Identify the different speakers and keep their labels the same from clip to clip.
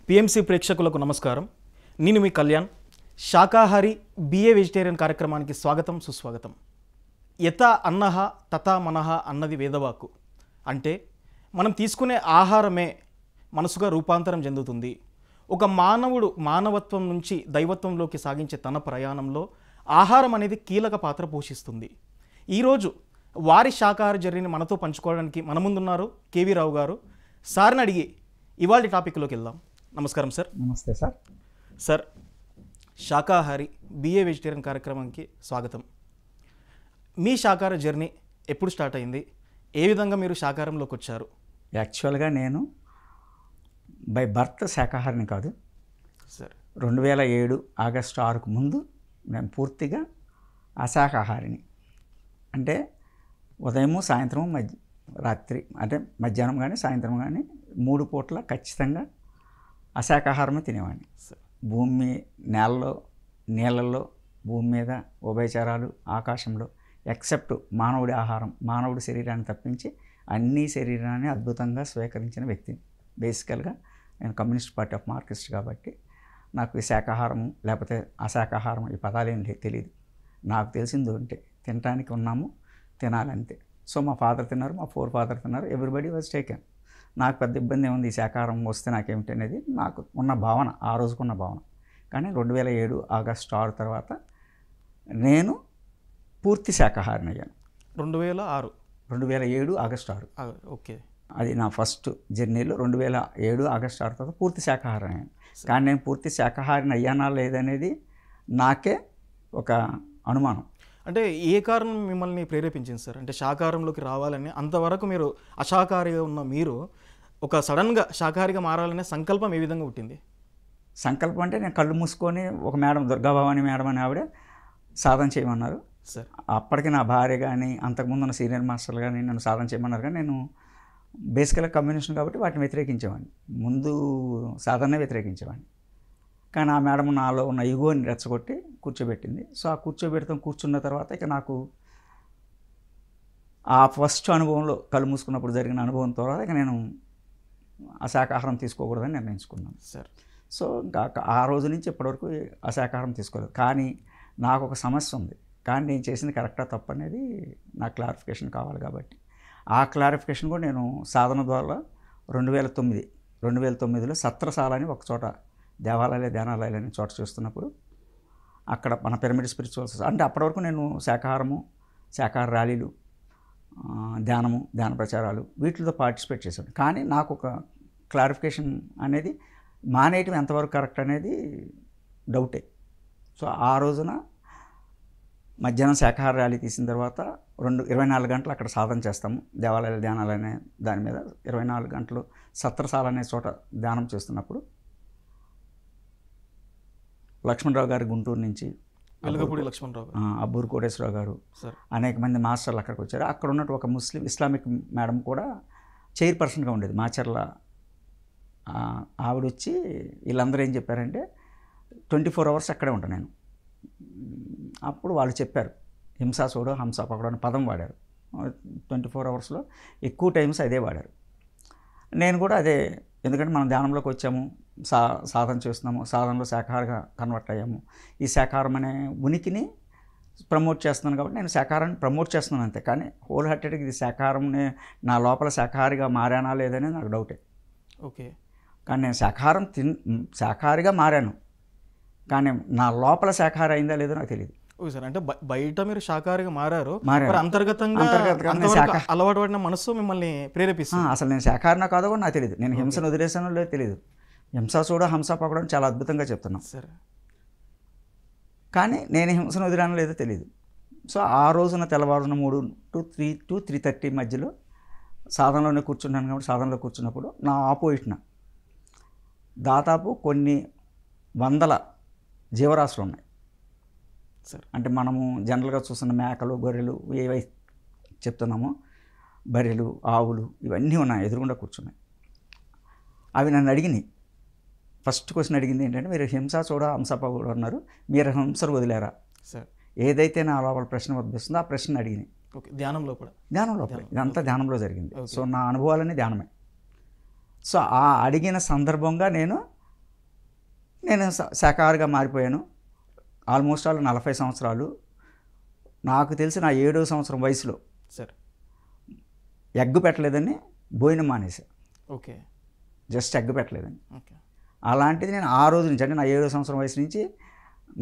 Speaker 1: PMC ప్రేక్షకులకు నమస్కారం. నేను మీ కళ్యాణ్. శాకాహారి బిఏ వెజిటేరియన్ కార్యక్రమానికి స్వాగతం, సుస్వాగతం. యత అన్నహ తథా మనహ అన్నది వేదవాక్కు. అంటే మనం తీసుకునే ఆహారమే మనసుగా రూపాంతరం చెందుతుంది. ఒక మానవుడు మానవత్వం నుంచి దైవత్వంలోకి సాగించే తన ప్రయాణంలో ఆహారం అనేది కీలక పాత్ర పోషిస్తుంది. ఈరోజు వారి శాకాహార జర్నీని మనతో పంచుకోవడానికి మన ముందున్నారు కేవీ రావు గారు. సార్ని అడిగి ఇవాళ టాపిక్లోకి వెళ్దాం. నమస్కారం సార్.
Speaker 2: నమస్తే సార్.
Speaker 1: సార్, శాకాహారి బిఏ వెజిటేరియన్ కార్యక్రమానికి స్వాగతం. మీ శాకాహార జర్నీ ఎప్పుడు స్టార్ట్ అయింది? ఏ విధంగా మీరు శాకాహారంలోకి వచ్చారు?
Speaker 2: యాక్చువల్గా నేను బై బర్త్ శాకాహారిని కాదు
Speaker 1: సార్.
Speaker 2: 2007 ఆగస్టు 6కు ముందు నేను పూర్తిగా అశాకాహారిని. అంటే ఉదయము సాయంత్రం రాత్రి అంటే మధ్యాహ్నం కానీ సాయంత్రం కానీ 3 పూట్ల ఖచ్చితంగా అశాకాహారమే తినేవాడిని. భూమి నేలలో నీళ్ళల్లో భూమి మీద ఉభయచరాలు ఆకాశంలో ఎక్సెప్ట్ మానవుడి ఆహారం మానవుడి శరీరాన్ని తప్పించి అన్ని శరీరాన్ని అద్భుతంగా స్వీకరించిన వ్యక్తిని. బేసికల్గా నేను కమ్యూనిస్ట్ పార్టీ ఆఫ్ మార్క్సిస్ట్ కాబట్టి నాకు ఈ శాకాహారం లేకపోతే అశాకాహారం ఈ పదాలు ఏం తెలియదు. నాకు తెలిసింది అంటే తినడానికి ఉన్నాము, తినాలంతే. సో మా ఫాదర్ తిన్నారు, మా ఫాదర్ తిన్నారు, ఎవ్రీబడి వాజ్ టేకెన్. నాకు పెద్ద ఇబ్బంది ఏముంది ఈ శాకాహారం వస్తే నాకేమిటి అనేది నాకు ఉన్న భావన, ఆ రోజుకున్న భావన. కానీ 2007 ఆగస్టు 6 తర్వాత నేను పూర్తి శాకాహారిని అయ్యాను. 2007 ఆగస్టు 6.
Speaker 1: ఓకే.
Speaker 2: అది నా ఫస్ట్ జర్నీలో 2007 ఆగస్టు 6 తర్వాత పూర్తి శాకాహారం అయ్యాను. కానీ నేను పూర్తి శాకాహారిని అయ్యానా లేదనేది నాకే ఒక అనుమానం.
Speaker 1: అంటే ఏ కారణం మిమ్మల్ని ప్రేరేపించింది సార్? అంటే శాకాహారంలోకి రావాలని, అంతవరకు మీరు అశాకాహారిగా ఉన్న మీరు ఒక సడన్గా శాకాహారిగా మారాలనే సంకల్పం ఏ విధంగా పుట్టింది?
Speaker 2: సంకల్పం అంటే నేను కళ్ళు మూసుకొని ఒక మేడం, దుర్గాభవాని మేడం అని ఆవిడ సాధన చేయమన్నారు
Speaker 1: సార్.
Speaker 2: అప్పటికి నా భార్య కానీ అంతకుముందు ఉన్న సీనియర్ మాస్టర్లు కానీ నన్ను సాధన చేయమన్నారు. కానీ నేను బేసికల్గా కమ్యూనిస్ట్ కాబట్టి వాటిని వ్యతిరేకించేవాడిని, ముందు సాధనే వ్యతిరేకించేవాడిని. కానీ ఆ మేడం నాలో ఉన్న ఈగోని రెచ్చగొట్టి కూర్చోబెట్టింది. సో ఆ కూర్చున్న తర్వాత ఇక నాకు ఆ ఫస్ట్ అనుభవంలో కళ్ళు మూసుకున్నప్పుడు జరిగిన అనుభవం తర్వాత ఇక నేను అశాకాహారం తీసుకోకూడదని నిర్ణయించుకున్నాను
Speaker 1: సార్.
Speaker 2: సో ఇంకా ఆ రోజు నుంచి ఇప్పటివరకు అశాకాహారం తీసుకోలేదు. కానీ నాకు ఒక సమస్య ఉంది. కానీ నేను చేసింది కరెక్టా తప్పు అనేది నాకు క్లారిఫికేషన్ కావాలి కాబట్టి ఆ క్లారిఫికేషన్ కూడా నేను సాధన ద్వారా 2009లో సత్రశాల అని ఒక చోట ధ్యానాలయాలు అనే చోట చూస్తున్నప్పుడు అక్కడ మన పిరమిడ్ స్పిరిచువల్స్ అంటే అప్పటి వరకు నేను శాకాహార ర్యాలీలు, ధ్యాన ప్రచారాలు వీటితో పార్టిసిపేట్ చేశాను. కానీ నాకు ఒక క్లారిఫికేషన్ అనేది మానేయటం ఎంతవరకు కరెక్ట్ అనేది డౌటే. సో ఆ రోజున మధ్యాహ్నం శాకాహార ర్యాలీ తీసిన తర్వాత 24 గంటలు అక్కడ సాధన చేస్తాము. ధ్యానాలు అనే దాని మీద 24 గంటలు సత్రశాల అనే చోట ధ్యానం చేస్తున్నప్పుడు లక్ష్మణరావు గారు గుంటూరు నుంచి,
Speaker 1: వెలగపూడి లక్ష్మణరావు,
Speaker 2: అబ్బూరు కోటేశ్వరరావు గారు, అనేక మంది మాస్టర్లు అక్కడికి వచ్చారు. అక్కడ ఉన్నట్టు ఒక ముస్లిం ఇస్లామిక్ మేడం కూడా చైర్పర్సన్గా ఉండేది, మాచర్ల. ఆవిడ వచ్చి వీళ్ళందరూ ఏం చెప్పారంటే 24 అవర్స్ అక్కడే ఉంటాను నేను. అప్పుడు వాళ్ళు చెప్పారు హింసా చూడు హంస పకడు అనే పదం వాడారు. 24 అవర్స్లో ఎక్కువ టైమ్స్ అదే వాడారు. నేను కూడా అదే, ఎందుకంటే మనం ధ్యానంలోకి వచ్చాము, సాధన చేస్తున్నాము, సాధనలో శాకాహారంగా కన్వర్ట్ అయ్యాము. ఈ శాకాహారం అనే ఉనికిని ప్రమోట్ చేస్తున్నాను కాబట్టి నేను శాకాహారాన్ని ప్రమోట్ చేస్తున్నాను అంతే. కానీ హోల్ హార్టెడ్గా ఇది శాకాహారంనే నా లోపల శాకాహారిగా మారానా లేదనేది నాకు డౌటే.
Speaker 1: ఓకే. కానీ
Speaker 2: నేను శాకాహారిగా మారాను, కానీ నా లోపల శాకాహారి అయిందా లేదో నాకు తెలియదు.
Speaker 1: Okay sir. అంటే బయట మీరు శాకాహారిగా మారారు, అంతర్గతంగా అలవాటు పడిన మనసు మిమ్మల్ని ప్రేరేపిస్తుంది.
Speaker 2: అసలు నేను శాకాహారినా కాదో కూడా నాకు తెలియదు. నేను హింసను వదిలేసానో లేదో తెలియదు. హింసా చూడ హంస పకడం చాలా అద్భుతంగా చెప్తున్నాం
Speaker 1: సరే,
Speaker 2: కానీ నేను హింసను వదిలానో లేదో తెలియదు. సో ఆ రోజున తెల్లవారున 3 to 3:30 మధ్యలో సాధనలోనే కూర్చున్నాను. కాబట్టి సాధనలో కూర్చున్నప్పుడు నా ఆపోజిట్న దాదాపు కొన్ని వందల జీవరాశులు ఉన్నాయి. అంటే మనము జనరల్గా చూస్తున్న మేకలు, గొర్రెలు ఏవై చెప్తున్నామో, బర్రెలు, ఆవులు ఇవన్నీ ఉన్నాయి, ఎదురుగుండా కూర్చున్నాయి. అవి నన్ను అడిగినాయి. ఫస్ట్ క్వశ్చన్ అడిగింది ఏంటంటే, మీరు హింసా చూడ హంసప కూడా అన్నారు, మీరు హింసను వదిలేరా
Speaker 1: సార్?
Speaker 2: ఏదైతే నా లోపల ప్రశ్న వస్తుందో ఆ ప్రశ్న అడిగినాయి.
Speaker 1: ఓకే. ధ్యానంలో
Speaker 2: ఇదంతా ధ్యానంలో జరిగింది. సో నా అనుభవాలన్నీ ధ్యానమే. సో ఆ అడిగిన సందర్భంగా నేను నేను శాకాహారిగా మారిపోయాను. ఆల్మోస్ట్ 40 సంవత్సరాలు. నాకు తెలిసి నా 7వ సంవత్సరం వయసులో
Speaker 1: సరే
Speaker 2: ఎగ్ పెట్టలేదని భోజనం మానేసా.
Speaker 1: ఓకే
Speaker 2: జస్ట్ ఎగ్ పెట్టలేదని.
Speaker 1: ఓకే
Speaker 2: అలాంటిది నేను ఆ రోజు నుంచి, అంటే నా 7వ సంవత్సరం వయసు నుంచి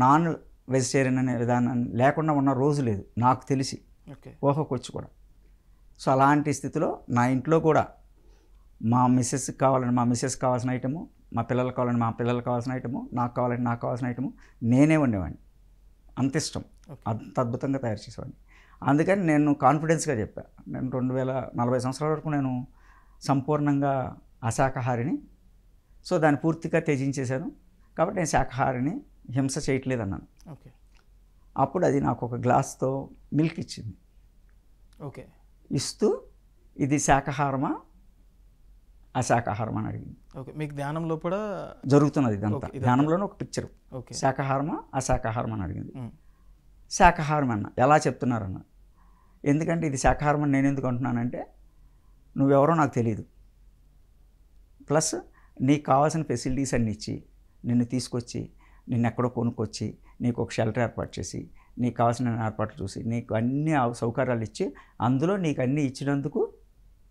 Speaker 2: నాన్ వెజిటేరియన్ అనే విధానం లేకుండా ఉన్న రోజు లేదు నాకు తెలిసి,
Speaker 1: ఓకే
Speaker 2: ఊహకొచ్చి కూడా. సో అలాంటి స్థితిలో నా ఇంట్లో కూడా మా మిస్సెస్కి కావాల్సిన ఐటము, మా పిల్లలకు కావాలని మా పిల్లలకు కావాల్సిన ఐటము, నాకు కావాలంటే నాకు కావాల్సిన ఐటము నేనే వండేవాడిని. అంత ఇష్టం, అంత అద్భుతంగా తయారు చేసేవాడిని. అందుకని నేను కాన్ఫిడెన్స్గా చెప్పాను, నేను 40 సంవత్సరాల వరకు నేను సంపూర్ణంగా అశాకాహారిని. సో దాన్ని పూర్తిగా త్యజించేశాను. కాబట్టి నేను శాకాహారిని, హింస చేయట్లేదు అన్నాను.
Speaker 1: ఓకే
Speaker 2: అప్పుడు అది నాకు ఒక గ్లాస్తో మిల్క్ ఇచ్చింది.
Speaker 1: ఓకే
Speaker 2: ఇస్తూ ఇది శాకాహారమా అశాకాహారమా అని అడిగింది.
Speaker 1: ఓకే మీకు ధ్యానంలో కూడా
Speaker 2: జరుగుతున్నది ఇదంతా. ధ్యానంలోనే ఒక పిక్చర్,
Speaker 1: ఓకే
Speaker 2: శాకాహారమా అశాకాహారమా అని అడిగింది. శాకాహారం అన్న. ఎలా చెప్తున్నారన్న. ఎందుకంటే ఇది శాకాహారం అని నేను ఎందుకు అంటున్నానంటే, నువ్వెవరో నాకు తెలియదు, ప్లస్ నీకు కావాల్సిన ఫెసిలిటీస్ అన్నీ ఇచ్చి, నిన్ను తీసుకొచ్చి, నిన్ను ఎక్కడో కొనుక్కొచ్చి, నీకు ఒక షెల్టర్ ఏర్పాటు చేసి, నీకు కావాల్సిన ఏర్పాట్లు చూసి, నీకు అన్ని సౌకర్యాలు ఇచ్చి, అందులో నీకు అన్నీ ఇచ్చినందుకు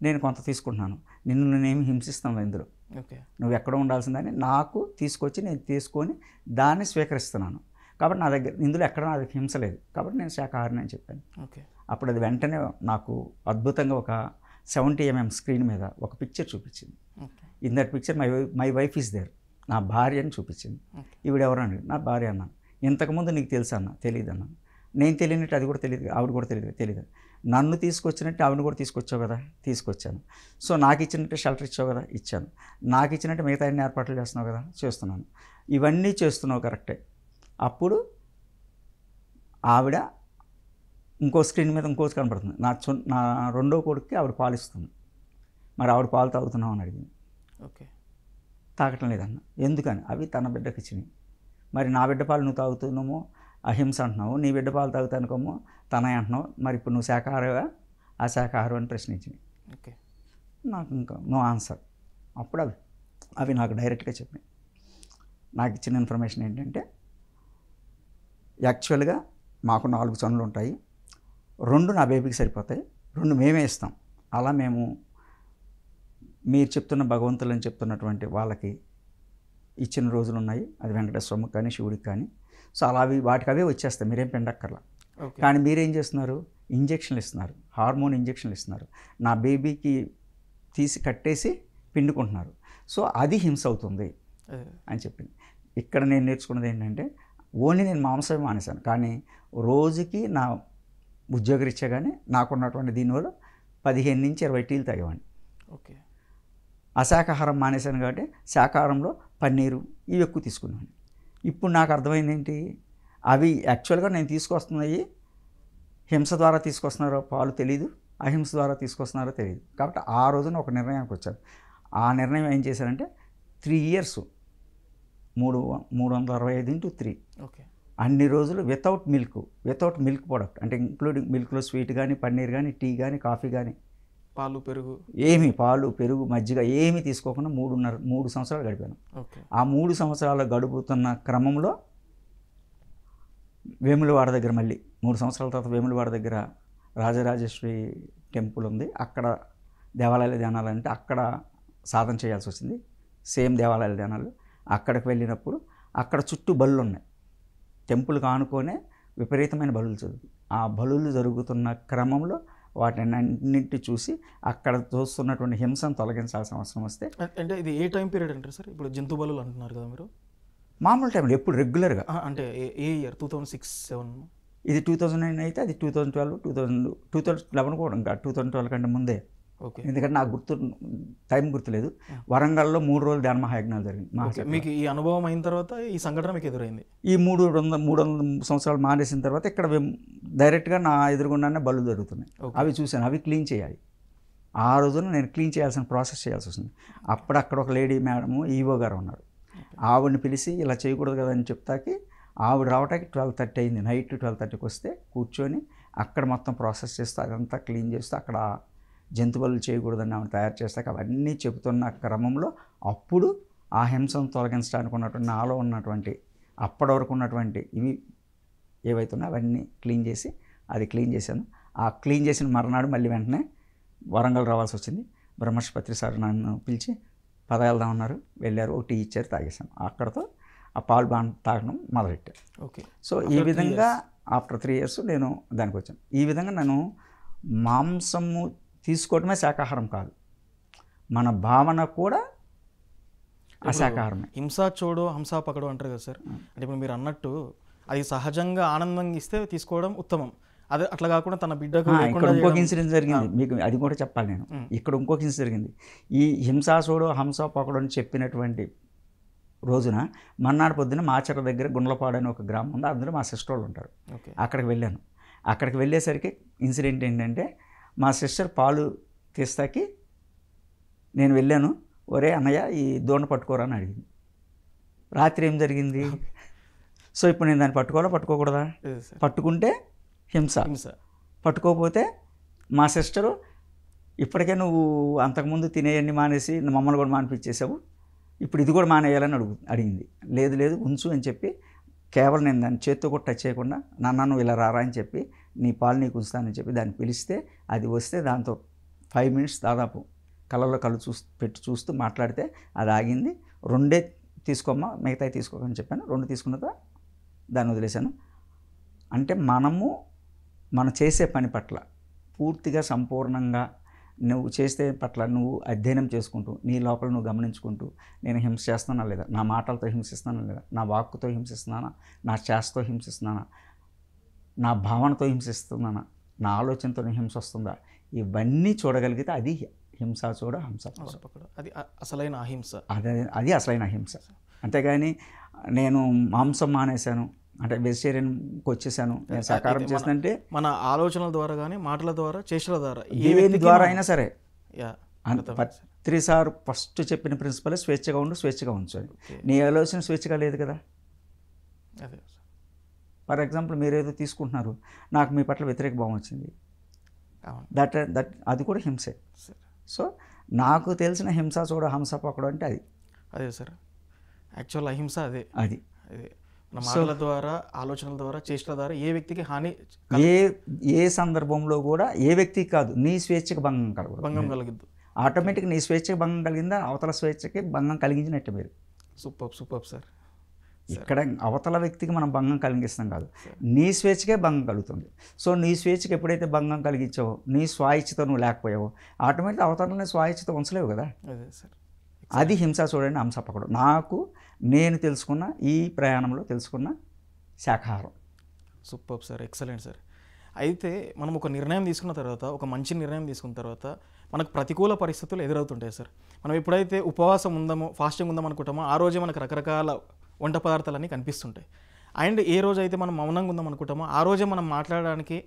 Speaker 2: నేను కొంత తీసుకుంటున్నాను. నేనేమి హింసిస్తాను ఇందులో.
Speaker 1: ఓకే
Speaker 2: నువ్వు ఎక్కడో ఉండాల్సిందని నాకు తీసుకొచ్చి నేను తీసుకొని దాన్ని స్వీకరిస్తున్నాను. కాబట్టి నా దగ్గర ఇందులో ఎక్కడ నా దగ్గర హింస లేదు. కాబట్టి నేను శాకాహారిని అని చెప్పాను.
Speaker 1: ఓకే
Speaker 2: అప్పుడు అది వెంటనే నాకు అద్భుతంగా ఒక 70 mm స్క్రీన్ మీద ఒక పిక్చర్ చూపించింది. In that picture my wife is there. నా భార్య అని చూపించింది. ఈవిడెవరు అన్నాడు. నా భార్య అన్నాను. ఇంతకుముందు నీకు తెలుసా అన్న. తెలియదు అన్నాను. నేను తెలియనట్టు అది కూడా తెలియదు, ఆవిడ కూడా తెలియదు. నన్ను తీసుకొచ్చినట్టు ఆవిడ కూడా తీసుకొచ్చావు కదా, తీసుకొచ్చాను. సో నాకు ఇచ్చినట్టు షెల్టర్ ఇచ్చావు కదా, ఇచ్చాను. నాకు ఇచ్చినట్టు మిగతా అన్ని ఏర్పాట్లు చేస్తున్నావు కదా, చేస్తున్నాను. ఇవన్నీ చేస్తున్నావు కరెక్టే. అప్పుడు ఆవిడ ఇంకో స్క్రీన్ మీద ఇంకోటి కనపడుతుంది. నా రెండో కొడుక్కి ఆవిడ పాలు ఇస్తుంది. మరి ఆవిడ పాలు తాగుతున్నావు అని అడిగింది.
Speaker 1: ఓకే
Speaker 2: తాగటం లేదన్న. ఎందుకని? అవి తన బిడ్డకి ఇచ్చినాయి. మరి నా బిడ్డ పాలు నువ్వు తాగుతున్నామో అహింస అంటున్నావు, నీ బిడ్డ పాలు తాగుతానుకోమో తనయ్య అంటున్నావు. మరి ఇప్పుడు నువ్వు శాకాహారగా అశాకాహారం అని ప్రశ్నించినాయి.
Speaker 1: ఓకే
Speaker 2: నాకు ఇంకా నో ఆన్సర్. అప్పుడు అవి నాకు డైరెక్ట్గా చెప్పాయి. నాకు ఇచ్చిన ఇన్ఫర్మేషన్ ఏంటంటే, యాక్చువల్గా మాకు 4 చనులు ఉంటాయి. 2 నా బేబీకి సరిపోతాయి, 2 మేమే ఇస్తాం. అలా మేము మీరు చెప్తున్న భగవంతులని చెప్తున్నటువంటి వాళ్ళకి ఇచ్చిన రోజులు ఉన్నాయి. అది వెంకటేశ్వరమ్మకి కానీ శివుడికి కానీ. సో అలా వాటికి అవే వచ్చేస్తాయి, మీరేం పెండక్కర్లా. కానీ మీరేం చేస్తున్నారు? ఇంజక్షన్లు ఇస్తున్నారు, హార్మోన్ ఇంజక్షన్లు ఇస్తున్నారు. నా బేబీకి తీసి కట్టేసి పిండుకుంటున్నారు. సో అది హింస అవుతుంది అని చెప్పింది. ఇక్కడ నేను నేర్చుకున్నది ఏంటంటే, ఓన్లీ నేను మాంసమే మానేశాను, కానీ రోజుకి నా ఉద్యోగరీత్యా కానీ నాకున్నటువంటి దీనివల్ల 15 నుంచి 20 టీలు తాగేవాడిని.
Speaker 1: ఓకే
Speaker 2: అశాకాహారం మానేశాను కాబట్టి శాకాహారంలో పన్నీరు ఇవి ఎక్కువ తీసుకున్నాను. ఇప్పుడు నాకు అర్థమైంది ఏంటి, అవి యాక్చువల్గా నేను తీసుకొస్తున్నాయి హింస ద్వారా తీసుకొస్తున్నారో పాలు తెలీదు, అహింస ద్వారా తీసుకొస్తున్నారో తెలియదు. కాబట్టి ఆ రోజున ఒక నిర్ణయానికి వచ్చాను. ఆ నిర్ణయం ఏం చేశానంటే 3 years 365 into 3
Speaker 1: ఓకే
Speaker 2: అన్ని రోజులు వితౌట్ మిల్క్ ప్రోడక్ట్, అంటే ఇంక్లూడింగ్ మిల్క్లో స్వీట్ కానీ పన్నీర్ కానీ టీ కానీ కాఫీ కానీ
Speaker 1: పాలు పెరుగు
Speaker 2: ఏమి పాలు పెరుగు మజ్జిగ ఏమీ తీసుకోకుండా 3 సంవత్సరాలు గడిపాను.
Speaker 1: ఓకే
Speaker 2: ఆ 3 సంవత్సరాలు గడుపుతున్న క్రమంలో వేములవాడ దగ్గర మళ్ళీ 3 సంవత్సరాల తర్వాత వేములవాడ దగ్గర రాజరాజేశ్వరి టెంపుల్ ఉంది. అక్కడ దేవాలయాల ధ్యానాలు అంటే అక్కడ సాధన చేయాల్సి వచ్చింది. సేమ్ దేవాలయాల ధ్యానాలు. అక్కడికి వెళ్ళినప్పుడు అక్కడ చుట్టూ బళ్ళు ఉన్నాయి. టెంపుల్కి ఆనుకొనే విపరీతమైన బలులు జరుగుతాయి. ఆ బలులు జరుగుతున్న క్రమంలో వాటినన్నింటి చూసి అక్కడ చూస్తున్నటువంటి హింసను తొలగించాల్సిన అవసరం వస్తే,
Speaker 1: అంటే ఇది ఏ టైం పీరియడ్ అంటారు సార్? ఇప్పుడు జంతు బలులు అంటున్నారు కదా మీరు,
Speaker 2: మామూలు టైంలో ఎప్పుడు రెగ్యులర్గా.
Speaker 1: అంటే ఏ ఇయర్? 2006-07?
Speaker 2: ఇది 2009 అయితే అది 2011 కూడా, ఇంకా 2012 కంటే ముందే.
Speaker 1: ఓకే
Speaker 2: ఎందుకంటే నాకు టైం గుర్తులేదు. వరంగల్లో 3 రోజులు ధ్యాన మహాయజ్ఞాలు జరిగింది.
Speaker 1: మీకు ఈ అనుభవం అయిన తర్వాత ఈ సంఘటన మీకు ఎదురైంది.
Speaker 2: ఈ 300 సంవత్సరాలు మానేసిన తర్వాత ఇక్కడ డైరెక్ట్గా నా ఎదురుగుండానే బళ్ళు జరుగుతున్నాయి. అవి చూశాను. అవి క్లీన్ చేయాలి. ఆ రోజున నేను క్లీన్ చేయాల్సిన ప్రాసెస్ చేయాల్సి వస్తుంది. అప్పుడు అక్కడ ఒక లేడీ మేడము ఈవో గారు ఉన్నారు. ఆవిడని పిలిచి ఇలా చేయకూడదు కదా అని చెప్తాకి ఆవిడ రావటానికి 12:30 అయింది. నైట్ 12:30కి వస్తే కూర్చొని అక్కడ మొత్తం ప్రాసెస్ చేస్తూ అదంతా క్లీన్ చేస్తూ అక్కడ జంతువులు చేయకూడదని ఆమె తయారు చేస్తాక అవన్నీ చెబుతున్న క్రమంలో అప్పుడు ఆ హింసను తొలగించడానికి ఉన్నటువంటి నాలో ఉన్నటువంటి అప్పటి వరకు ఉన్నటువంటి ఇవి ఏవైతే ఉన్నాయో అవన్నీ క్లీన్ చేసి అది క్లీన్ చేశాను. ఆ క్లీన్ చేసిన మర్నాడు మళ్ళీ వెంటనే వరంగల్ రావాల్సి వచ్చింది. బ్రహ్మర్షి సార్ నన్ను పిలిచి పద వెళ్దామన్నారు. వెళ్ళారు, ఒక టీ ఇచ్చారు, తాగేశాను. అక్కడతో ఆ పాలు బాగా తాగడం మొదలెట్టాను.
Speaker 1: ఓకే.
Speaker 2: సో ఈ విధంగా ఆఫ్టర్ 3 years నేను దానికి వచ్చాను. ఈ విధంగా నేను మాంసము తీసుకోవడమే శాకాహారం కాదు, మన భావన కూడా అశాకాహారమే.
Speaker 1: హింస చూడు హంస పకడు అంటారు కదా సార్. అంటే ఇప్పుడు మీరు అన్నట్టు అది సహజంగా ఆనందంగా ఇస్తే తీసుకోవడం ఉత్తమం. అదే అట్లా కాకుండా తన బిడ్డకు
Speaker 2: ఇక్కడ ఇంకొక ఇన్సిడెంట్ జరిగింది, మీకు అది కూడా చెప్పాలి నేను. ఇక్కడ ఇంకొక ఇన్సిడెంట్ జరిగింది. ఈ హింసా చూడు హంస పకడు అని చెప్పినటువంటి రోజున మన్నాడు పొద్దున మాచర్ల దగ్గర గుండ్లపాడు అని ఒక గ్రామం ఉంది, అందులో మా సిస్టర్ వాళ్ళు ఉంటారు. అక్కడికి వెళ్ళాను. అక్కడికి వెళ్ళేసరికి ఇన్సిడెంట్ ఏంటంటే, మా సిస్టర్ పాలు తీస్తాకి నేను వెళ్ళాను. ఒరే అన్నయ్య ఈ దోణ పట్టుకోరా అని అడిగింది. రాత్రి ఏం జరిగింది? సో ఇప్పుడు నేను దాన్ని పట్టుకోవాలా పట్టుకోకూడదా? పట్టుకుంటే హింస, పట్టుకోకపోతే మా సిస్టరు ఇప్పటికే నువ్వు అంతకుముందు తినేయన్ని మానేసి మమ్మల్ని కూడా మానిపించేసావు, ఇప్పుడు ఇది కూడా మానేయాలని అడిగింది. లేదు లేదు ఉంచు అని చెప్పి, కేవలం నేను దాన్ని చేత్తో కూడా టచ్ చేయకుండా నాన్న నువ్వు ఇలా రారా అని చెప్పి నీ పాలు నీకు ఉంచుతానని చెప్పి దాన్ని పిలిస్తే అది వస్తే దాంతో 5 minutes దాదాపు కళ్ళలో కళ్ళు పెట్టి చూస్తూ మాట్లాడితే అది ఆగింది. 2 తీసుకోమ్మా, మిగతాయి తీసుకోకని చెప్పాను. 2 తీసుకున్న తర్వాత దాన్ని వదిలేశాను. అంటే మనం చేసే పని పట్ల పూర్తిగా సంపూర్ణంగా నువ్వు చేసే పట్ల నువ్వు అధ్యయనం చేసుకుంటూ నీ లోపల నువ్వు గమనించుకుంటూ నేను హింస చేస్తున్నానా లేదా, నా మాటలతో హింసిస్తున్నానా లేదా, నా వాక్కుతో హింసిస్తున్నానా, నా చేస్తతో హింసిస్తున్నానా, నా భావనతో హింసిస్తున్నానా, నా ఆలోచనతో హింస వస్తుందా, ఇవన్నీ చూడగలిగితే అది హింస చూడ హంస పకడు.
Speaker 1: అది అసలైన అహింస.
Speaker 2: అది అసలైన అహింస. అంతేగాని నేను మాంసం మానేశాను అంటే వెజిటేరియన్కి వచ్చేసాను, నేను శాకాహారం చేస్తానంటే
Speaker 1: మన ఆలోచనల ద్వారా కానీ మాటల ద్వారా చేష్టల ద్వారా
Speaker 2: దేని ద్వారా అయినా సరే సార్ ఫస్ట్ చెప్పిన ప్రిన్సిపల్ స్వేచ్ఛగా ఉండు, స్వేచ్ఛగా ఉంచాలి. నీ ఆలోచన స్వేచ్ఛగా లేదు కదా. ఫర్ ఎగ్జాంపుల్ మీరు ఏదో తీసుకుంటున్నారు, నాకు మీ పట్ల వ్యతిరేక భావం వచ్చింది, దట్ అది కూడా హింసే. సో నాకు తెలిసిన హింస చూడ హంస పకడు అంటే
Speaker 1: అదే సార్. యాక్చువల్ అహింస అదే.
Speaker 2: అది
Speaker 1: మన మాటల ద్వారా ఆలోచనల ద్వారా చేష్టల ద్వారా ఏ వ్యక్తికి హాని
Speaker 2: ఏ సందర్భంలో కూడా ఏ వ్యక్తికి కాదు, నీ స్వేచ్ఛకి భంగం
Speaker 1: కలగదు.
Speaker 2: ఆటోమేటిక్గా నీ స్వేచ్ఛకి భంగం కలిగిందా అవతల స్వేచ్ఛకి భంగం కలిగించినట్టు మీరు.
Speaker 1: Super sir.
Speaker 2: ఇక్కడ అవతల వ్యక్తికి మనం భంగం కలిగిస్తాం కాదు, నీ స్వేచ్ఛకే భంగం కలుగుతుంది. సో నీ స్వేచ్ఛకి ఎప్పుడైతే భంగం కలిగించావో, నీ స్వాయిచ్ఛతో నువ్వు లేకపోయావో ఆటోమేటిక్ అవతలని స్వాయిచ్ఛతో ఉంచలేవు కదా. అది హింస చూడండి హంస పకడు. నాకు నేను తెలుసుకున్న ఈ ప్రయాణంలో తెలుసుకున్న శాకాహారం.
Speaker 1: Super sir, excellent sir. అయితే మనం ఒక నిర్ణయం తీసుకున్న తర్వాత, ఒక మంచి నిర్ణయం తీసుకున్న తర్వాత మనకు ప్రతికూల పరిస్థితులు ఎదురవుతుంటాయి సార్. మనం ఎప్పుడైతే ఉపవాసం ఉందామో, ఫాస్టింగ్ ఉందాం అనుకుంటామో ఆ రోజే మనకు రకరకాల వంట పదార్థాలన్నీ కనిపిస్తుంటాయి. అండ్ ఏ రోజు అయితే మనం మౌనంగా ఉందాం అనుకుంటామో ఆ రోజే మనం మాట్లాడడానికి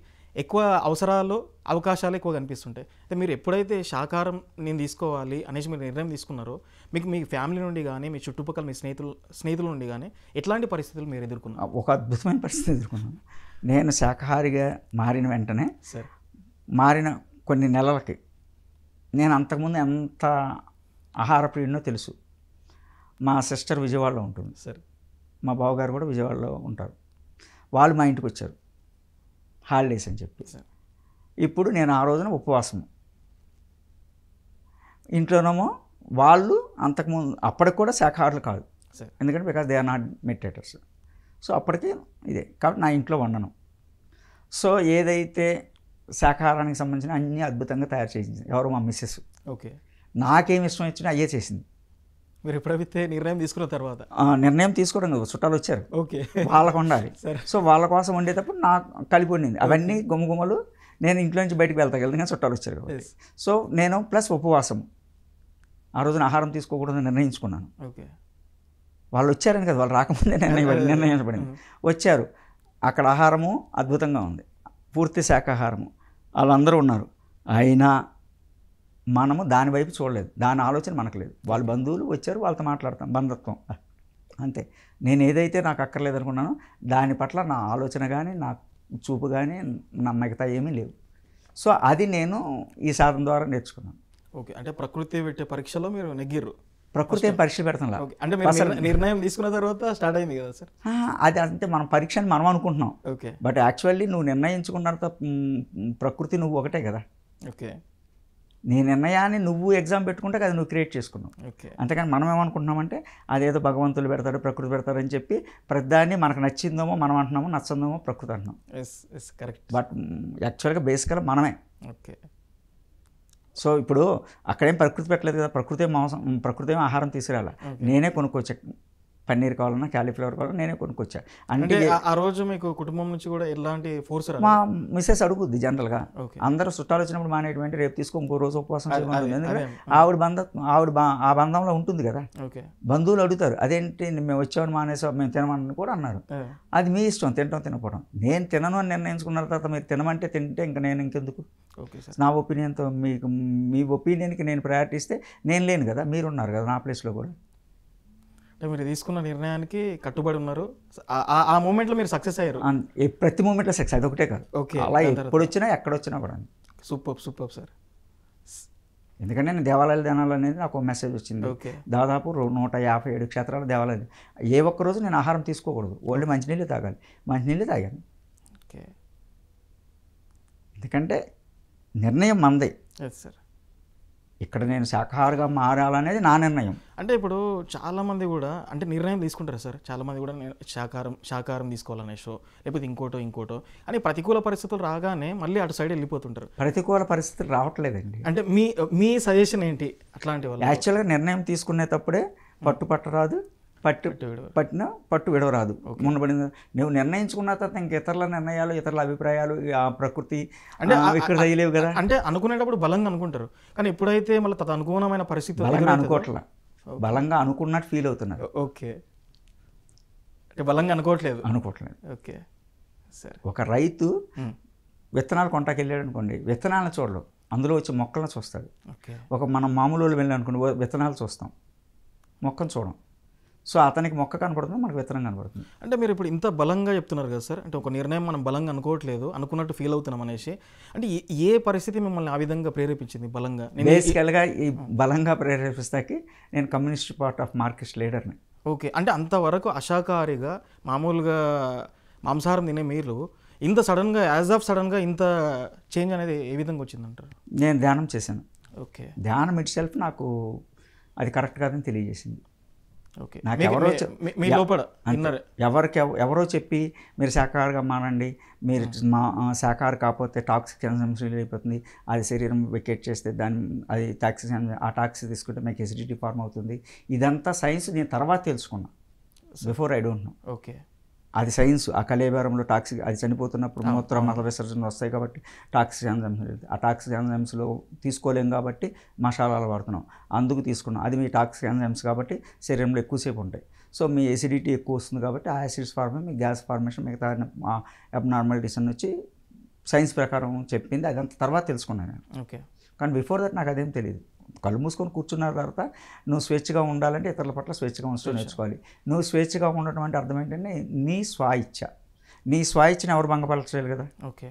Speaker 1: ఎక్కువ అవకాశాలు ఎక్కువ కనిపిస్తుంటాయి. అయితే మీరు ఎప్పుడైతే శాకాహారం నేను తీసుకోవాలి అనేసి మీరు నిర్ణయం తీసుకున్నారో, మీకు మీ ఫ్యామిలీ నుండి కానీ మీ చుట్టుపక్కల మీ స్నేహితుల నుండి కానీ ఎట్లాంటి పరిస్థితులు మీరు ఎదుర్కొన్నారు?
Speaker 2: ఒక అద్భుతమైన పరిస్థితి ఎదుర్కొన్నాను. నేను శాకాహారిగా మారిన వెంటనే మారిన కొన్ని నెలలకి నేను అంతకుముందు ఎంత ఆహార ప్రియుడినో తెలుసు. మా సిస్టర్ విజయవాడలో ఉంటుంది
Speaker 1: సార్,
Speaker 2: మా బావగారు కూడా విజయవాడలో ఉంటారు. వాళ్ళు మా ఇంటికి వచ్చారు హాలిడేస్ అని చెప్పి. ఇప్పుడు నేను ఆ రోజున ఉపవాసం. ఇంట్లోనేమో వాళ్ళు అంతకుముందు అప్పటికి కూడా శాకాహారులు కాదు, ఎందుకంటే because they are not meditators. So అప్పటికి ఇదే కాబట్టి నా ఇంట్లో వండను. సో ఏదైతే శాకాహారానికి సంబంధించిన అన్నీ అద్భుతంగా తయారు చేసింది ఎవరు, మా మిస్సెస్.
Speaker 1: ఓకే.
Speaker 2: నాకేమి ఇష్టం వచ్చినా అయ్యే చేసింది.
Speaker 1: మీరు ఎప్పుడైతే నిర్ణయం తీసుకున్న తర్వాత?
Speaker 2: నిర్ణయం తీసుకోవడం కదా, చుట్టాలు వచ్చారు,
Speaker 1: ఓకే,
Speaker 2: వాళ్ళకు ఉండాలి. సో వాళ్ళ కోసం వండేటప్పుడు నాకు కలిపి వండింది. అవన్నీ గుమ్మగుమ్మలు నేను ఇంట్లో నుంచి బయటకు వెళ్తాను కదా, చుట్టాలు వచ్చారు కాబట్టి. సో నేను ప్లస్ ఉపవాసం ఆ రోజున ఆహారం తీసుకోకూడదని నిర్ణయించుకున్నాను.
Speaker 1: ఓకే.
Speaker 2: వాళ్ళు వచ్చారని కదా, వాళ్ళు రాకముందే నిర్ణయించబడింది. వచ్చారు, అక్కడ ఆహారము అద్భుతంగా ఉంది, పూర్తి శాకాహారము, వాళ్ళందరూ ఉన్నారు. అయినా మనము దాని వైపు చూడలేదు, దాని ఆలోచన మనకు లేదు. వాళ్ళ బంధువులు వచ్చారు, వాళ్ళతో మాట్లాడతాం, బంధుత్వం అంతే. నేను ఏదైతే నాకు అక్కర్లేదు అనుకున్నానో దాని పట్ల నా ఆలోచన కానీ నా చూపు కానీ నా మిగతా ఏమీ లేవు. సో అది నేను ఈ సాధన ద్వారా నేర్చుకున్నాను.
Speaker 1: ఓకే. అంటే ప్రకృతి పెట్టే పరీక్షలో మీరు నెగ్గిర్రు.
Speaker 2: ప్రకృతి ఏం పరీక్ష పెడతాంలా.
Speaker 1: ఓకే. అంటే మీరు నిర్ణయం తీసుకున్న తర్వాత స్టార్ట్ అయింది కదా సార్?
Speaker 2: అది అంటే మనం పరీక్ష అని మనం అనుకుంటున్నాం,
Speaker 1: ఓకే.
Speaker 2: బట్ యాక్చువల్లీ నువ్వు నిర్ణయించుకున్న తర్వాత ప్రకృతి నువ్వు ఒకటే కదా.
Speaker 1: ఓకే.
Speaker 2: నీ నిర్ణయాన్ని నువ్వు ఎగ్జామ్ పెట్టుకుంటే అది నువ్వు క్రియేట్ చేసుకున్నావు.
Speaker 1: ఓకే.
Speaker 2: అంతేకాని మనం ఏమనుకుంటున్నామంటే అదేదో భగవంతులు పెడతాడు, ప్రకృతి పెడతారని చెప్పి ప్రతిదాన్ని మనకు నచ్చిందేమో మనం అంటున్నామో, నచ్చిందేమో ప్రకృతి అంటున్నాం.
Speaker 1: కరెక్ట్.
Speaker 2: బట్ యాక్చువల్గా బేసికల్గా మనమే.
Speaker 1: ఓకే.
Speaker 2: సో ఇప్పుడు అక్కడేం ప్రకృతి పెట్టలేదు కదా, ప్రకృతి ప్రకృతి ఆహారం తీసుకురాలా. నేనే కొనుక్కొచ్చా, పన్నీర్ కావాలన్నా క్యాలీఫ్లవర్ కావాలన్నా నేనే కొనుక్కొచ్చా.
Speaker 1: అంటే ఆ రోజు మీకు కుటుంబం నుంచి కూడా ఎలాంటి ఫోర్స్?
Speaker 2: మా మిస్సెస్ అడుగుద్ది జనరల్గా, అందరూ చుట్టాలు వచ్చినప్పుడు మానేటువంటి రేపు తీసుకో ఇంకో రోజు ఉపవాసం చేయమని. ఎందుకంటే ఆవిడ ఆ బంధంలో ఉంటుంది కదా. బంధువులు అడుగుతారు, అదేంటి మేము వచ్చామని మానేసాం, మేము తినమని కూడా అన్నారు. అది మీ ఇష్టం, తినటం తినకపోవడం. నేను తినను అని నిర్ణయించుకున్న తర్వాత మీరు తినమంటే తింటే ఇంకా నేను ఇంకెందుకు? నా ఒపీనియన్తో మీ ఒపీనియన్కి నేను ప్రయారిటీ ఇస్తే నేను లేను కదా, మీరు ఉన్నారు కదా నా ప్లేస్లో కూడా.
Speaker 1: అంటే మీరు తీసుకున్న నిర్ణయానికి కట్టుబడి ఉన్నారు, ఆ మూమెంట్లో మీరు సక్సెస్ అయ్యారు.
Speaker 2: ప్రతి మూమెంట్లో సక్సెస్, అది ఒకటే కాదు, అలా ఎప్పుడు వచ్చినా ఎక్కడ వచ్చినా కూడా.
Speaker 1: Super sir.
Speaker 2: ఎందుకంటే నేను దేవాలయాలు తినాలనేది నాకు ఒక మెసేజ్ వచ్చింది. దాదాపు 157 క్షేత్రాల దేవాలయాలు. ఏ ఒక్కరోజు నేను ఆహారం తీసుకోకూడదు, ఓన్లీ మంచినీళ్ళు తాగాలి. మంచినీళ్ళు తాగాను.
Speaker 1: ఓకే.
Speaker 2: ఎందుకంటే నిర్ణయం మందే
Speaker 1: సార్.
Speaker 2: ఇక్కడ నేను శాఖాహారిగా మారాలనేది నా నిర్ణయం.
Speaker 1: అంటే ఇప్పుడు చాలామంది కూడా అంటే నిర్ణయం తీసుకుంటారు సార్, చాలామంది కూడా శాకాహారం తీసుకోవాలనేసో లేకపోతే ఇంకోటో అని ప్రతికూల పరిస్థితులు రాగానే మళ్ళీ అటు సైడ్ వెళ్ళిపోతుంటారు.
Speaker 2: ప్రతికూల పరిస్థితులు రావట్లేదండి.
Speaker 1: అంటే మీ సజెషన్ ఏంటి అట్లాంటి వాళ్ళు?
Speaker 2: యాక్చువల్గా నిర్ణయం తీసుకునేటప్పుడే పట్టురాదు, పట్టు విడవరాదు. ఉండబడింది నువ్వు నిర్ణయించుకున్న తర్వాత ఇంక ఇతరుల నిర్ణయాలు, ఇతరుల అభిప్రాయాలు, ఆ ప్రకృతి అంటే ఇక్కడ తగిలేవు కదా.
Speaker 1: అంటే అనుకునేటప్పుడు బలంగా అనుకుంటారు, కానీ ఎప్పుడైతే మళ్ళీ అనుగుణమైన పరిస్థితి
Speaker 2: బలంగా అనుకోవట్లా, బలంగా అనుకున్నట్టు ఫీల్ అవుతున్నారు.
Speaker 1: ఓకే. అంటే బలంగా అనుకోవట్లేదు. ఓకే. సరే.
Speaker 2: ఒక రైతు విత్తనాలు కొంటాకి వెళ్ళాడు అనుకోండి, విత్తనాలను చూడలేవు, అందులో వచ్చి మొక్కలను చూస్తాడు. ఒక మనం మామూలు వాళ్ళు వెళ్ళాం అనుకోండి, విత్తనాలు చూస్తాం, మొక్కను చూడం. సో అతనికి మొక్క కనపడుతుంది, మనకు విత్తనం కనపడుతుంది.
Speaker 1: అంటే మీరు ఇప్పుడు ఇంత బలంగా చెప్తున్నారు కదా సార్, అంటే ఒక నిర్ణయం మనం బలంగా అనుకోవట్లేదు, అనుకున్నట్టు ఫీల్ అవుతున్నాం అనేసి, అంటే ఏ పరిస్థితి మిమ్మల్ని ఆ విధంగా ప్రేరేపించింది బలంగా?
Speaker 2: బేసికల్గా ఈ బలంగా ప్రేరేపిస్తాకి నేను కమ్యూనిస్ట్ పార్టీ ఆఫ్ మార్క్సిస్ట్ లీడర్ని.
Speaker 1: ఓకే. అంటే అంతవరకు అశాకాహారిగా మామూలుగా మాంసాహారం తినే మీరు ఇంత సడన్గా సడన్గా ఇంత చేంజ్ అనేది ఏ విధంగా వచ్చిందంటారు?
Speaker 2: నేను ధ్యానం చేశాను.
Speaker 1: ఓకే.
Speaker 2: ధ్యానం ఇట్ సెల్ఫ్ నాకు అది కరెక్ట్ కాదని తెలియజేసింది.
Speaker 1: ఓకే.
Speaker 2: నాకు ఎవరో చెప్పి మీరు శాఖాహారిగా మానండి, మీరు శాఖాహారి కాకపోతే టాక్సిక్ ఎన్జైమ్స్ అయిపోతుంది, అది శరీరం వెకేట్ చేస్తే అది ఆ టాక్సిక్ తీసుకుంటే మీకు ఎసిడిటీ ఫార్మ్ అవుతుంది. ఇదంతా సైన్స్ నేను తర్వాత తెలుసుకున్నా, before I don't know.
Speaker 1: Okay.
Speaker 2: అది సైన్స్. ఆ కలేబరంలో టాక్సిక్, అది చనిపోతున్నప్పుడు మూత్ర మల విసర్జనలు వస్తాయి కాబట్టి టాక్సిక్ ఎంజైమ్స్, ఆ టాక్సిక్ ఎంజైమ్స్లో తీసుకోలేం కాబట్టి మసాలాలు వాడుతున్నాం, అందుకు తీసుకున్నాం. అది మీ టాక్సిక్ ఎంజైమ్స్ కాబట్టి శరీరంలో ఎక్కువసేపు ఉంటాయి. సో మీ ఎసిడిటీ ఎక్కువ వస్తుంది కాబట్టి ఆ యాసిడ్స్ ఫార్మ్ మీ గ్యాస్ ఫార్మేషన్ మిగతా అబ్నార్మాలిటీస్ అని వచ్చి సైన్స్ ప్రకారం చెప్పింది. అదంతా తర్వాత తెలుసుకున్నాను నేను.
Speaker 1: ఓకే. కానీ
Speaker 2: బిఫోర్ దట్ నాకు అదేం తెలియదు. కళ్ళు మూసుకొని కూర్చున్న తర్వాత నువ్వు స్వేచ్ఛగా ఉండాలంటే ఇతరుల పట్ల స్వేచ్ఛగా ఉంచడం నేర్చుకోవాలి. నువ్వు స్వేచ్ఛగా ఉండటం అంటే అర్థం ఏంటంటే నీ స్వాయిచ్ఛ. నీ స్వాయిచ్ఛని ఎవరు భంగపరచలేదు కదా.
Speaker 1: Okay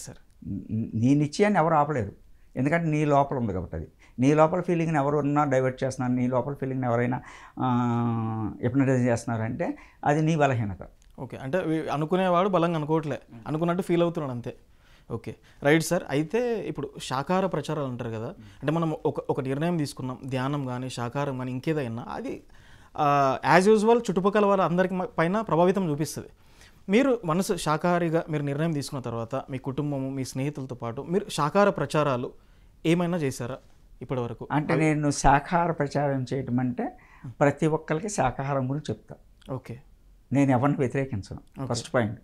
Speaker 1: sir.
Speaker 2: నీ నిశ్చయాన్ని ఎవరు ఆపలేదు, ఎందుకంటే నీ లోపల ఉంది కాబట్టి. అది నీ లోపల ఫీలింగ్ని ఎవరన్నా డైవర్ట్ చేస్తున్నారు, నీ లోపల ఫీలింగ్ని ఎవరైనా హిప్నటైజ్ చేస్తున్నారంటే అది నీ బలహీనత.
Speaker 1: ఓకే. అంటే అనుకునేవాడు బలంగా అనుకోవట్లే, అనుకున్నట్టు ఫీల్ అవుతున్నాడు అంతే. Okay, right sir. అయితే ఇప్పుడు శాకాహార ప్రచారాలు అంటారు కదా, అంటే మనం ఒక నిర్ణయం తీసుకున్నాం, ధ్యానం కానీ శాకాహారం కానీ ఇంకేదైనా అది యాజ్ యూజువల్ చుట్టుపక్కల వాళ్ళ అందరికి పైన ప్రభావితం చూపిస్తుంది. మీరు మనసు శాకాహారిగా మీరు నిర్ణయం తీసుకున్న తర్వాత మీ కుటుంబము మీ స్నేహితులతో పాటు మీరు శాకాహార ప్రచారాలు ఏమైనా చేశారా ఇప్పటివరకు?
Speaker 2: అంటే నేను శాకాహార ప్రచారం చేయటం అంటే ప్రతి ఒక్కరికి శాకాహారం గురించి చెప్తా.
Speaker 1: ఓకే.
Speaker 2: నేను ఎవరిని వ్యతిరేకించను. ఫస్ట్ పాయింట్,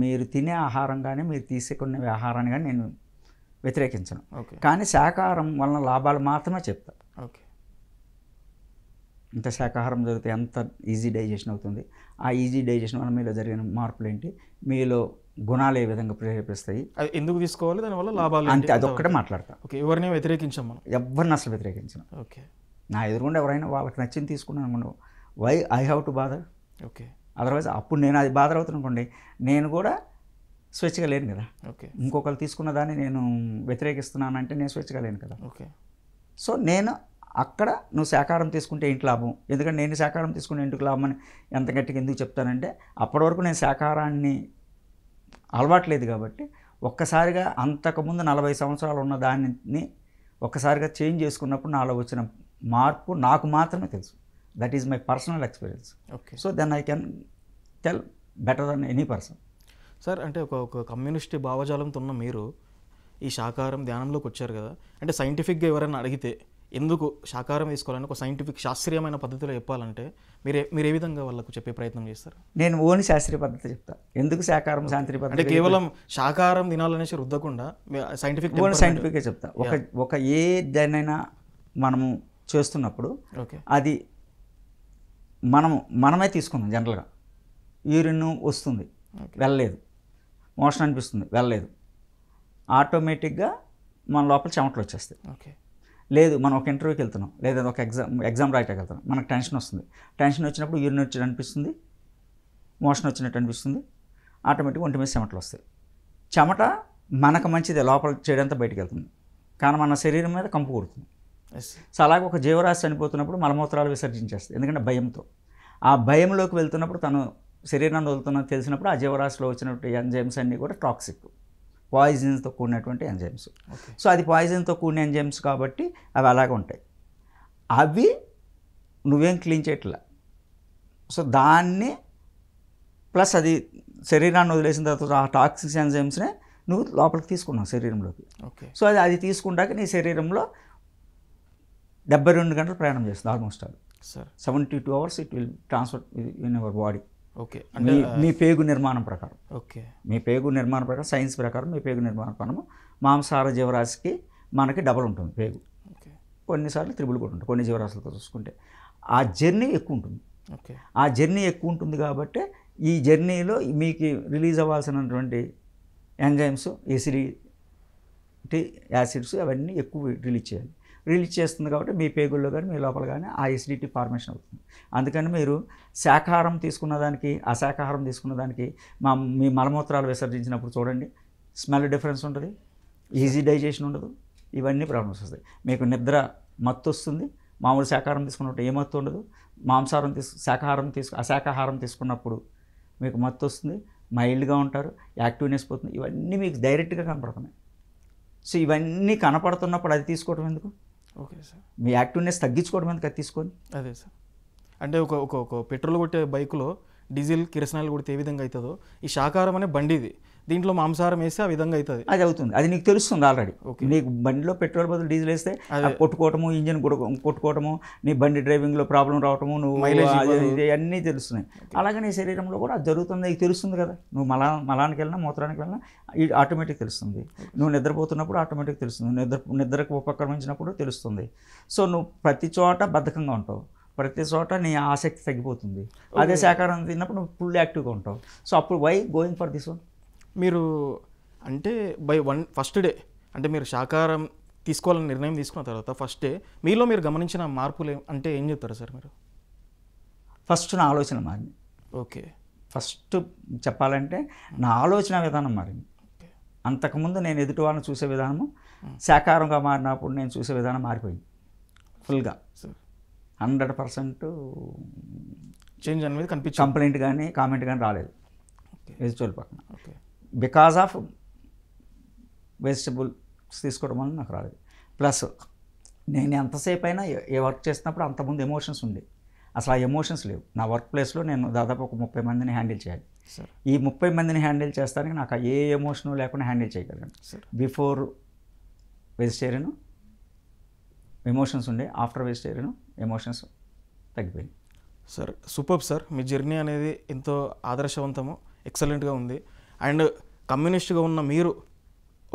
Speaker 2: మీరు తినే ఆహారం కానీ మీరు తీసుకునే ఆహారాన్ని కానీ నేను వ్యతిరేకించను. కానీ శాకాహారం వలన లాభాలు మాత్రమే చెప్తా.
Speaker 1: ఓకే.
Speaker 2: ఇంత శాకాహారం జరిగితే ఎంత ఈజీ డైజెషన్ అవుతుంది, ఆ ఈజీ డైజెషన్ వల్ల మీలో జరిగిన మార్పులు ఏంటి, మీలో గుణాలు ఏ విధంగా ప్రేరేపిస్తాయి,
Speaker 1: ఎందుకు తీసుకోవాలి, దానివల్ల లాభాలు
Speaker 2: అంతే, అదొక్కటే మాట్లాడతా.
Speaker 1: ఓకే. ఎవరిని వ్యతిరేకించాం మనం,
Speaker 2: ఎవరిని అసలు వ్యతిరేకించను.
Speaker 1: ఓకే.
Speaker 2: నా ఎదురుగుండా ఎవరైనా వాళ్ళకి నచ్చింది తీసుకున్నాను అనుకోండి, why I have to bother.
Speaker 1: Okay.
Speaker 2: Otherwise అప్పుడు నేను అది బాధ అవుతాను అనుకోండి, నేను కూడా స్వేచ్ఛగా లేను కదా.
Speaker 1: ఓకే.
Speaker 2: ఇంకొకరు తీసుకున్న దాన్ని నేను వ్యతిరేకిస్తున్నానంటే నేను స్వేచ్ఛగా లేను కదా.
Speaker 1: ఓకే.
Speaker 2: సో నేను అక్కడ నువ్వు శాకాహారం తీసుకుంటే ఏంటి లాభం, ఎందుకంటే నేను శాకాహారం తీసుకుంటే ఎందుకు లాభం అని ఎంత గట్టిగా ఎందుకు చెప్తానంటే అప్పటి వరకు నేను శాకాహారాన్ని అలవాట్లేదు కాబట్టి ఒక్కసారిగా అంతకుముందు 40 సంవత్సరాలు ఉన్న దాన్ని ఒక్కసారిగా చేంజ్ చేసుకున్నప్పుడు నాలో వచ్చిన మార్పు నాకు మాత్రమే తెలుసు. That is my personal experience.
Speaker 1: Okay.
Speaker 2: So then I can tell better than any person.
Speaker 1: Sir అంటే ఒక కమ్యూనిస్ట్ భావజాలంతో ఉన్న మీరు ఈ శాకాహారం ధ్యానంలోకి వచ్చారు కదా, అంటే సైంటిఫిక్గా ఎవరైనా అడిగితే ఎందుకు శాకాహారం తీసుకోవాలని ఒక సైంటిఫిక్ శాస్త్రీయమైన పద్ధతిలో చెప్పాలంటే మీరు ఏ విధంగా వాళ్ళకు చెప్పే ప్రయత్నం చేస్తారు?
Speaker 2: నేను ఓన్లీ శాస్త్రీయ పద్ధతి చెప్తా. ఎందుకు శాకాహారం శాస్త్రీయ
Speaker 1: అంటే
Speaker 2: పద్ధతి
Speaker 1: కేవలం శాకాహారం తినాలనేసి రుద్దకుండా సైంటిఫిక్
Speaker 2: ఓన్లీ సైంటిఫిక్గా చెప్తా. ఒక ఏ దానైనా మనము చేస్తున్నప్పుడు
Speaker 1: ఓకే
Speaker 2: అది మనమే తీసుకున్నాం. జనరల్గా యూరిన్ వస్తుంది, వెళ్ళలేదు, మోషన్ అనిపిస్తుంది, వెళ్ళలేదు, ఆటోమేటిక్గా మన లోపల చెమటలు వచ్చేస్తాయి.
Speaker 1: ఓకే.
Speaker 2: లేదు మనం ఒక ఇంటర్వ్యూకి వెళ్తున్నాం, లేదా ఒక ఎగ్జామ్ రాయటానికి వెళ్తున్నాం, మనకు టెన్షన్ వస్తుంది, టెన్షన్ వచ్చినప్పుడు యూరిన్ వచ్చినట్టు అనిపిస్తుంది, మోషన్ వచ్చినట్టు అనిపిస్తుంది, ఆటోమేటిక్గా ఒంటి మీద చెమటలు వస్తాయి. చెమట మనకు మంచిదే, లోపల చేయడంతా బయటికి వెళ్తుంది, కానీ మన శరీరం మీద కంపు కొడుతుంది. సో అలాగే ఒక జీవరాశి చనిపోతున్నప్పుడు మలమూత్రాలు విసర్జించేస్తుంది, ఎందుకంటే భయంతో. ఆ భయంలోకి వెళ్తున్నప్పుడు తను శరీరాన్ని వదులుతున్నది తెలిసినప్పుడు ఆ జీవరాశిలో వచ్చినటువంటి ఎంజైమ్స్ అన్నీ కూడా టాక్సిక్, పాయిజన్స్తో కూడినటువంటి ఎంజైమ్స్. సో అది పాయిజన్తో కూడిన ఎంజైమ్స్ కాబట్టి అవి అలాగే ఉంటాయి. అవి నువ్వేం క్లీన్ చేయట్లా. సో దాన్ని ప్లస్ అది శరీరాన్ని వదిలేసిన తర్వాత ఆ టాక్సిక్ ఎంజైమ్స్నే నువ్వు లోపలికి తీసుకున్నావు శరీరంలోకి. సో అది తీసుకుంటాక నీ శరీరంలో 72 గంటలు ప్రయాణం చేస్తుంది ఆల్మోస్ట్. అది 72 hours it will transfer in our body.
Speaker 1: Okay.
Speaker 2: మీ పేగు నిర్మాణం ప్రకారం,
Speaker 1: ఓకే,
Speaker 2: మీ పేగు నిర్మాణం ప్రకారం, సైన్స్ ప్రకారం మీ పేగు నిర్మాణ పనము మాంసాహార జీవరాశికి మనకి డబల్ ఉంటుంది పేగు. కొన్నిసార్లు త్రిబుల్ కూడా ఉంటుంది కొన్ని జీవరాశులతో చూసుకుంటే. ఆ జర్నీ ఎక్కువ ఉంటుంది. ఆ జర్నీ ఎక్కువ ఉంటుంది కాబట్టి ఈ జర్నీలో మీకు రిలీజ్ అవ్వాల్సినటువంటి ఎంజైమ్స్, ఎసిడిటీ, యాసిడ్స్ అవన్నీ ఎక్కువ రిలీజ్ చేస్తుంది కాబట్టి మీ పేగుల్లో కానీ మీ లోపల కానీ ఆ ఎసిడిటీ ఫార్మేషన్ అవుతుంది. అందుకని మీరు శాకాహారం తీసుకున్న దానికి అశాకాహారం తీసుకున్న దానికి మీ మలమూత్రాలు విసర్జించినప్పుడు చూడండి, స్మెల్ డిఫరెన్స్ ఉంటుంది, ఈజీ డైజెషన్ ఉండదు, ఇవన్నీ ప్రాబ్లమ్స్ వస్తాయి. మీకు నిద్ర మత్తు వస్తుంది. మామూలు శాకాహారం తీసుకున్నప్పుడు ఏ మత్తు ఉండదు. అశాకాహారం తీసుకున్నప్పుడు మీకు మత్తు వస్తుంది, మైల్డ్గా ఉంటారు, యాక్టివ్నెస్ పోతుంది. ఇవన్నీ మీకు డైరెక్ట్గా కనపడుతున్నాయి. సో ఇవన్నీ కనపడుతున్నప్పుడు అది తీసుకోవడం ఎందుకు?
Speaker 1: Okay sir.
Speaker 2: మీ యాక్టివ్నెస్ తగ్గించుకోవడం ఎందుకు అది తీసుకొని?
Speaker 1: అదే సార్. అంటే ఒక పెట్రోల్ కొట్టే బైకులో డీజిల్ కిరసనాయిల్ కొడితే ఏ విధంగా అవుతుందో ఈ శాకాహారం అనే బండిది, దీంట్లో మాంసాహారం వేస్తే ఆ విధంగా అవుతుంది.
Speaker 2: అది అవుతుంది, అది నీకు తెలుస్తుంది ఆల్రెడీ. నీకు బండిలో పెట్రోల్ బదులు డీజిల్ వేస్తే కొట్టుకోవటము, ఇంజిన్ కొట్టుకోవటము, నీ బండి డ్రైవింగ్లో ప్రాబ్లం రావటము, నువ్వు అన్నీ తెలుస్తున్నాయి. అలాగే నీ శరీరంలో కూడా అది జరుగుతుంది, నీకు తెలుస్తుంది కదా. నువ్వు మలానికి వెళ్ళినా మూత్రానికి వెళ్ళినా ఆటోమేటిక్ తెలుస్తుంది. నువ్వు నిద్రపోతున్నప్పుడు ఆటోమేటిక్ తెలుస్తుంది, నిద్రకు ఉపక్రమించినప్పుడు తెలుస్తుంది. సో నువ్వు ప్రతి చోట బద్ధకంగా ఉంటావు, ప్రతి చోట నీ ఆసక్తి తగ్గిపోతుంది. అదే శాకాహారం తిన్నప్పుడు నువ్వు ఫుల్ యాక్టివ్గా ఉంటావు. సో అప్పుడు why going for this one?
Speaker 1: మీరు అంటే ఫస్ట్ డే అంటే మీరు శాకాహారం తీసుకోవాలని నిర్ణయం తీసుకున్న తర్వాత ఫస్ట్ డే మీలో మీరు గమనించిన మార్పులు అంటే ఏం చెప్తారు సార్ మీరు?
Speaker 2: ఫస్ట్ నా ఆలోచన మారింది.
Speaker 1: ఓకే.
Speaker 2: ఫస్ట్ చెప్పాలంటే నా ఆలోచన విధానం మారింది. అంతకుముందు నేను ఎదుటి వాళ్ళని చూసే విధానము శాకాహారంగా మారినప్పుడు నేను చూసే విధానం మారిపోయింది ఫుల్గా. 100%
Speaker 1: చేంజ్ అనేది కనిపించింది.
Speaker 2: కంప్లైంట్ కానీ కామెంట్ కానీ రాలేదు వెజిటబుల్ పక్కన. బికాజ్ ఆఫ్ వెజిటబుల్స్ తీసుకోవడం వల్ల నాకు రాలేదు. ప్లస్ నేను ఎంతసేపు అయినా ఏ వర్క్ చేసినప్పుడు అంతకుముందు ఎమోషన్స్ ఉండే, అసలు ఆ ఎమోషన్స్ లేవు. నా వర్క్ ప్లేస్లో నేను దాదాపు ఒక 30 మందిని హ్యాండిల్ చేయాలి. ఈ 30 మందిని హ్యాండిల్ చేస్తానికి నాకు ఏ ఎమోషను లేకుండా హ్యాండిల్ చేయగలను. బిఫోర్ వెజిటేరియన్ ఎమోషన్స్ ఉండే, ఆఫ్టర్ వెజిటేరియన్ ఎమోషన్స్ తగ్గిపోయింది.
Speaker 1: సార్ సూపర్ సార్, మీ జర్నీ అనేది ఎంతో ఆదర్శవంతము, ఎక్సలెంట్గా ఉంది. అండ్ కమ్యూనిస్ట్గా ఉన్న మీరు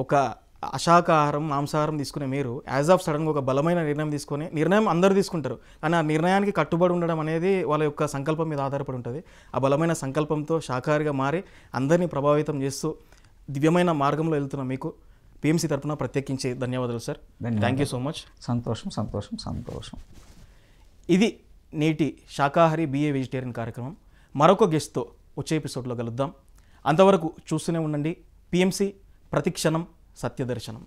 Speaker 1: ఒక అశాకాహారం మాంసాహారం తీసుకునే మీరు యాజ్ ఆఫ్ సడన్గా ఒక బలమైన నిర్ణయం అందరూ తీసుకుంటారు, కానీ ఆ నిర్ణయానికి కట్టుబడి ఉండడం అనేది వాళ్ళ యొక్క సంకల్పం మీద ఆధారపడి ఉంటుంది. ఆ బలమైన సంకల్పంతో శాకాహారిగా మారి అందరినీ ప్రభావితం చేస్తూ దివ్యమైన మార్గంలో వెళ్తున్న మీకు పిఎంసి తరఫున ప్రత్యేకించి ధన్యవాదాలు sir. Thank you so much.
Speaker 2: సంతోషం.
Speaker 1: ఇది నేటి శాకాహారి బిఏ వెజిటేరియన్ కార్యక్రమం. మరొక గెస్ట్తో వచ్చే ఎపిసోడ్లో కలుద్దాం. అంతవరకు చూస్తూనే ఉండండి పిఎంసి, ప్రతిక్షణం సత్యదర్శనం.